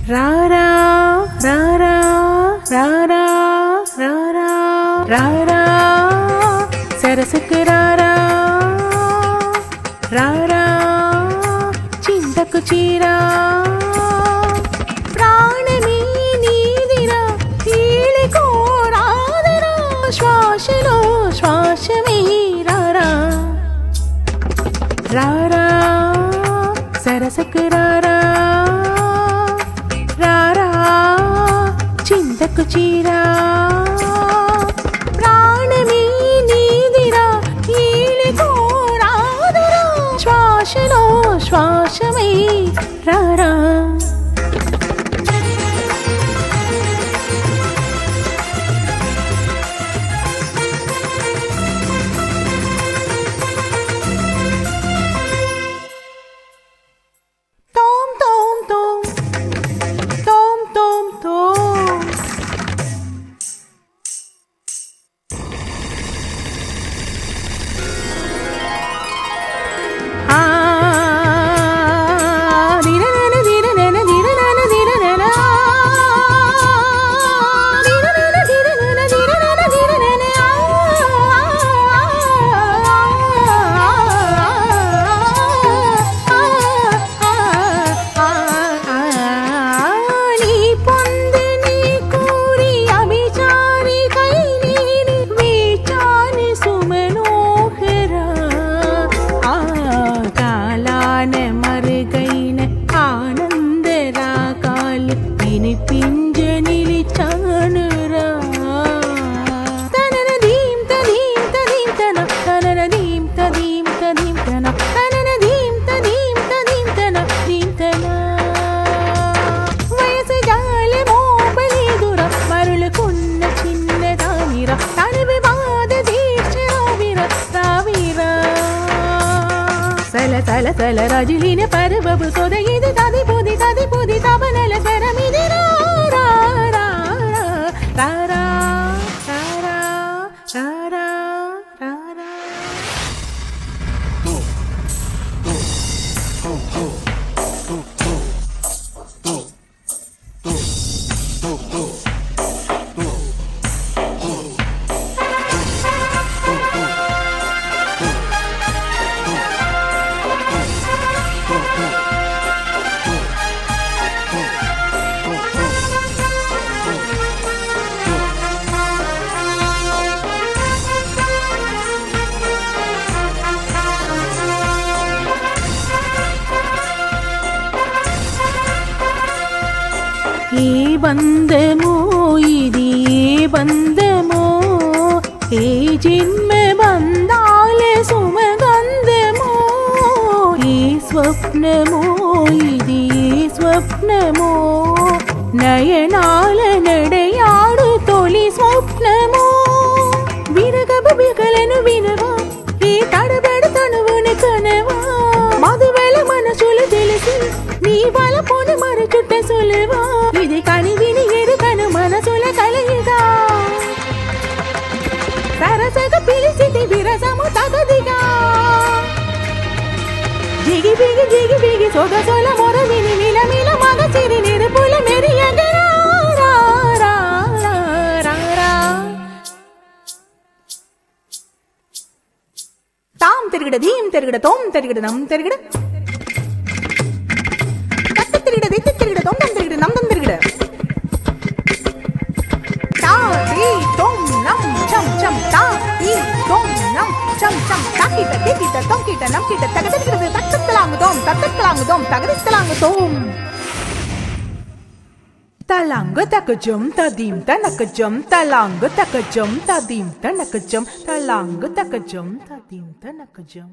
ராரா ராரா ராரா ராரா ராரா சரசுக்கு ராரா ராரா చింతకు చీరా ప్రాణమే నీదిరా ఈలికోరాదరా శ్వాసలో శ్వాసమే రారా రారా సరసకు రారా రారా చింతకు చీరా ప్రాణమే నీదిరా ఈలికోరాదరా శ్వాసలో శ్వాసమే రారా సల సల రాజులీన పరబబు సోద ఇది తది పొది తబనల స్వరమిది రా రా రా రా రా రా రా రా రా ఏ బంధమో ఇది ఏ బంధమో ఏ జన్మ బంధాల సుమగంధమో ఏ స్వప్నమో ఇది ఏ స్వప్నమో నయనాల నడయాడు తొలి స్వప్నమో విరగబు బిగలను వినవా ఈ తడబడు తనువుని కనవా మధువెల మనసులు తెలిసి నీ బలపోని మరచుట్ట సులువా ఇది కని విని ఎరుకను మనసుల కలయిగా సరసగా పిలిచిది విరసము తగదిగా జిగి బిగి సొగసొల మొర విని మిల మిల మగ చిరి నిరుపుల మెరియగరా రా రా రా రా తాం తిరిగడ ధీం తిరిగడ తోం తిరిగడ నం తిరిగడ తిరిగడ దిత్తి తిరిగడ తొందం తిరిగడ నందం తిరిగడ తా ది తొం నం చం చం తా ది తొం నం చం చం తాకిట దికిట తొంకిట నంకిట తగదిగడ తత్తలాంగు దోం తగదిస్తలాంగు తోం తలాంగు తకజం తదీం తనకజం తలాంగు తకజం తదీం తనకజం తలాంగు తకజం తదీం తనకజం